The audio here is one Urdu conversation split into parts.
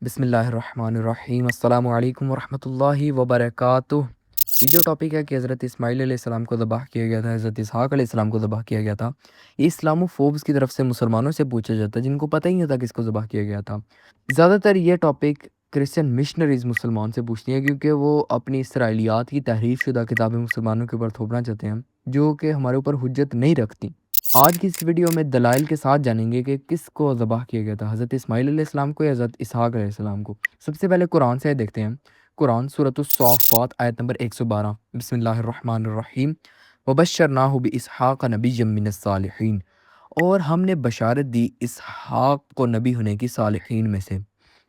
بسم اللہ الرحمن الرحیم السلام علیکم ورحمۃ اللہ وبرکاتہ۔ یہ جو ٹاپک ہے کہ حضرت اسماعیل علیہ السلام کو ذبح کیا گیا تھا، حضرت اسحاق علیہ السلام کو ذبح کیا گیا تھا، یہ اسلامو فوبس کی طرف سے مسلمانوں سے پوچھا جاتا ہے جن کو پتہ ہی نہیں ہوتا کس کو ذبح کیا گیا تھا۔ زیادہ تر یہ ٹاپک کرسچن مشنریز مسلمان سے پوچھتی ہیں کیونکہ وہ اپنی اسرائیلیات کی تحریف شدہ کتابیں مسلمانوں کے اوپر تھوپنا چاہتے ہیں جو کہ ہمارے اوپر حجت نہیں رکھتی۔ آج کی اس ویڈیو میں دلائل کے ساتھ جانیں گے کہ کس کو ذبح کیا گیا تھا، حضرت اسماعیل علیہ السلام کو یا حضرت اسحاق علیہ السلام کو۔ سب سے پہلے قرآن سے دیکھتے ہیں۔ قرآن سورۃ الصافات آیت نمبر 112، بسم اللہ الرحمن الرحیم، وبشرناہ باسحاق نبیا من الصالحین، اور ہم نے بشارت دی اسحاق کو نبی ہونے کی صالحین میں سے۔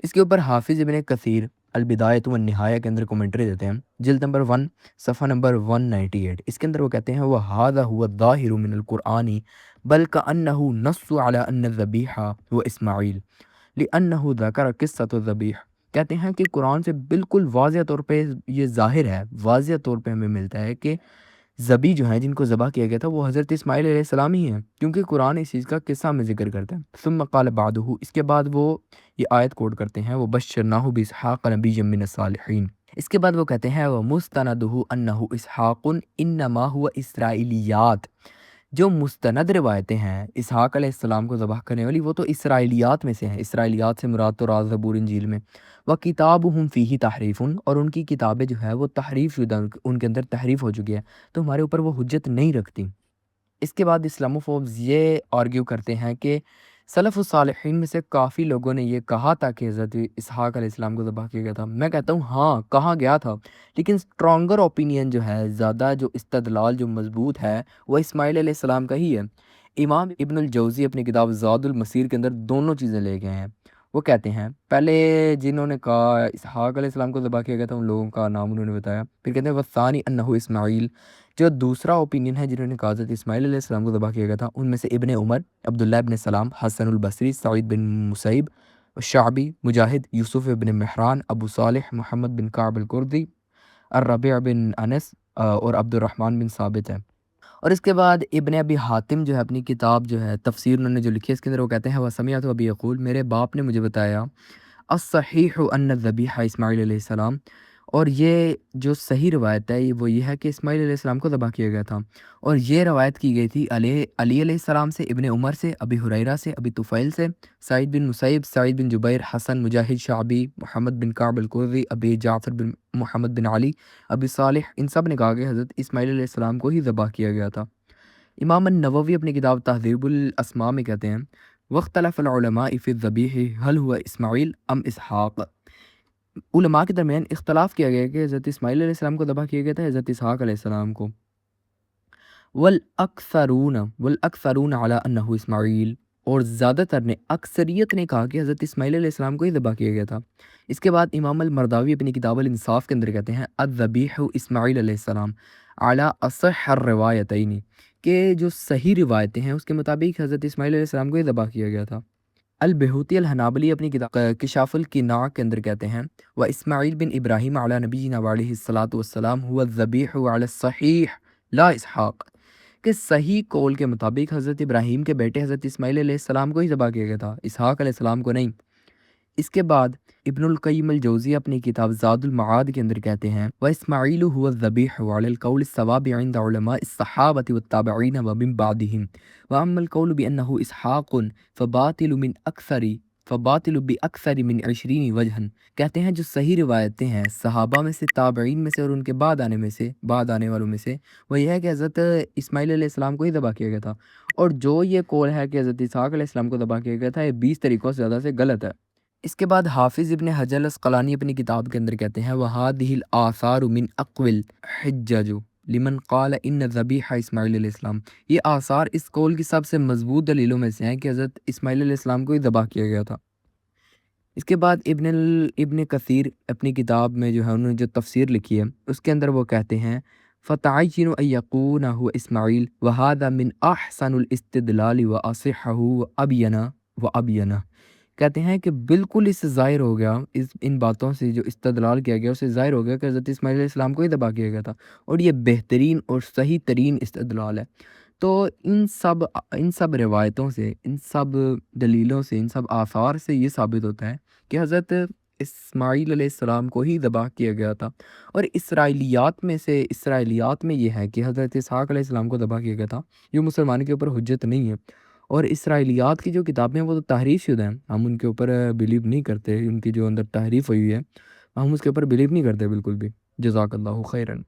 اس کے اوپر حافظ ابن کثیر البدایۃ والنہایہ کے اندر کومنٹری دیتے ہیں، جلد نمبر 1 صفحہ نمبر 198۔ اس کے اندر وہ کہتے ہیں وَهَذَا هُوَ الظَّاهِرُ مِنَ الْقُرْآنِ بَلْ كَأَنَّهُ نَصُّ عَلَىٰ أَنَّ الذَّبِيحَ وَإِسماعیل لِأَنَّهُ ذَكَرَ قِصَّةَ الذَّبِيحَ۔ کہتے ہیں کہ قرآن سے بالکل واضح طور پہ یہ ظاہر ہے، واضح طور پہ ہمیں ملتا ہے کہ ذبی جو ہیں جن کو ذبح کیا گیا تھا وہ حضرت اسماعیل علیہ السلام ہی ہیں، کیونکہ قرآن اس چیز کا قصہ میں ذکر کرتا ہے۔ ثم قال بعدہ، اس کے بعد وہ یہ آیت کوٹ کرتے ہیں وبشرناہ باسحاق نبیا من الصالحین۔ اس کے بعد وہ کہتے ہیں ومستندہ انہ اسحاق انما هو اسرائیلیات۔ جو مستند روایتیں ہیں اسحاق علیہ السلام کو ذبح کرنے والی، وہ تو اسرائیلیات میں سے ہیں۔ اسرائیلیات سے مراد تورات زبور انجیل میں وَكِتَابُهُمْ فِيهِ تَحْرِيفٌ، اور ان کی کتابیں جو ہے وہ تحریف شدہ، ان کے اندر تحریف ہو چکی ہے، تو ہمارے اوپر وہ حجت نہیں رکھتی۔ اس کے بعد اسلاموفوبز یہ آرگیو کرتے ہیں کہ سلف الصالحین میں سے کافی لوگوں نے یہ کہا تھا کہ حضرت اسحاق علیہ السلام کو ذبح کیا گیا تھا۔ میں کہتا ہوں ہاں کہا گیا تھا، لیکن اسٹرانگر اوپینین جو ہے، زیادہ جو استدلال جو مضبوط ہے، وہ اسماعیل علیہ السلام کا ہی ہے۔ امام ابن الجوزی اپنی کتاب زاد المسیر کے اندر دونوں چیزیں لے گئے ہیں۔ وہ کہتے ہیں پہلے جنہوں نے کہا اسحاق علیہ السلام کو ذبح کیا گیا تھا ان لوگوں کا نام انہوں نے بتایا، پھر کہتے ہیں وَالثَّانِي أَنَّهُ اسماعیل، جو دوسرا اوپینین ہے جنہوں نے کہا حضرت اسماعیل علیہ السلام کو ذبح کیا گیا تھا، ان میں سے ابن عمر، عبداللہ ابن سلام، حسن البصری، سعید بن مسیب، شعبی، مجاہد، یوسف ابن مہران، ابو صالح، محمد بن کعب القردی، الربیع بن انس اور عبد الرحمن بن ثابت ہے۔ اور اس کے بعد ابن ابی حاتم جو ہے اپنی کتاب جو ہے تفسیر انہوں نے جو لکھی ہے، اس کے اندر وہ کہتے ہیں وسمیعت ابی یقول، میرے باپ نے مجھے بتایا الصحیح ان الذبیح اسماعیل علیہ السلام، اور یہ جو صحیح روایت ہے وہ یہ ہے کہ اسماعیل علیہ السلام کو ذبح کیا گیا تھا، اور یہ روایت کی گئی تھی علی علیہ السلام سے، ابن عمر سے، ابی ہریرہ سے، ابی طفیل سے، سعید بن مسیب، سعید بن جبیر، حسن، مجاہد، شعبی، محمد بن کعب القرظی، ابی جعفر بن محمد بن علی، ابی صالح، ان سب نے کہا کہ حضرت اسماعیل علیہ السلام کو ہی ذبح کیا گیا تھا۔ امام النووی اپنی کتاب تہذیب الاسماء میں کہتے ہیں واختلف العلماء فی الذبیح هل هو اسماعیل ام اسحاق، علماء کے درمیان اختلاف کیا گیا کہ حضرت اسماعیل علیہ السلام کو ذبح کیا گیا تھا حضرت اسحاق علیہ السلام کو۔ والاکثرون علی انہ اسماعیل، اور زیادہ تر نے، اکثریت نے کہا کہ حضرت اسماعیل علیہ السلام کو ہی ذبح کیا گیا تھا۔ اس کے بعد امام المرداوی اپنی کتاب الانصاف کے اندر کہتے ہیں الذبیح اسماعیل علیہ السلام علی اصح الروایتین، کہ جو صحیح روایتیں ہیں اس کے مطابق حضرت اسماعیل علیہ السلام کو ہی ذبح کیا گیا تھا۔ البہوتی الحنابلی اپنی کتاب کشاف القناع کے اندر کہتے ہیں و اسماعیل بن ابراہیم علی نبینا علیہ الصلاۃ والسلام هو الذبیح علی الصحیح لا اسحاق، کہ صحیح قول کے مطابق حضرت ابراہیم کے بیٹے حضرت اسماعیل علیہ السلام کو ہی ذبح کیا گیا تھا، اسحاق علیہ السلام کو نہیں۔ اس کے بعد ابن القیم الجوزی اپنی کتاب زاد المعاد کے اندر کہتے ہیں واسماعیل هو الذبیح علی القول الصواب عند علماء الصحابة والتابعین ومن بعدهم، واما القول بانه اسحاق فباطل باکثر من 20 وجہا، کہتے ہیں جو صحیح روایتیں ہیں صحابہ میں سے، تابعین میں سے اور ان کے بعد آنے والوں میں سے، وہ یہ ہے کہ حضرت اسماعیل علیہ السلام کو ہی ذبح کیا گیا تھا، اور جو یہ قول ہے کہ حضرت اسحاق علیہ السلام کو ذبح کیا گیا تھا، یہ 20 طریقوں سے زیادہ سے غلط ہے۔ اس کے بعد حافظ ابن حجر العسقلانی اپنی کتاب کے اندر کہتے ہیں وَهَذِهِ الْآثَارُ مِنْ أَقْوَى الْحِجَّجُ لمن قال ان ذبیح اسماعیل علیہ السلام، یہ آثار اس قول کی سب سے مضبوط دلیلوں میں سے ہیں کہ حضرت اسماعیل علیہ السلام کو ہی ذبح کیا گیا تھا۔ اس کے بعد ابن کثیر اپنی کتاب میں جو ہے انہوں نے جو تفسیر لکھی ہے اس کے اندر وہ کہتے ہیں فَتَعَيَّنُ أَن يَكُونَ هُوَ إِسْمَاعِيلُ وَهَذَا مِنْ أَحْسَنُ الْإِسْتِدْلَالِ وَأَصِحَّهُ وَأَبْيَنَهُ، کہتے ہیں کہ بالکل اس سے ظاہر ہو گیا، ان باتوں سے جو استدلال کیا گیا اسے ظاہر ہو گیا کہ حضرت اسماعیل علیہ السلام کو ہی ذبح کیا گیا تھا، اور یہ بہترین اور صحیح ترین استدلال ہے۔ تو ان سب روایتوں سے، ان سب دلیلوں سے، ان سب آثار سے یہ ثابت ہوتا ہے کہ حضرت اسماعیل علیہ السلام کو ہی ذبح کیا گیا تھا۔ اور اسرائیلیات میں یہ ہے کہ حضرت اسحاق علیہ السلام کو ذبح کیا گیا تھا، جو مسلمان کے اوپر حجت نہیں ہے۔ اور اسرائیلیات کی جو کتابیں ہیں وہ تو تحریف شدہ ہیں، ہم ان کے اوپر بلیو نہیں کرتے، ان کی جو اندر تحریف ہوئی ہے ہم اس کے اوپر بلیو نہیں کرتے بالکل بھی۔ جزاک اللہ خیرن۔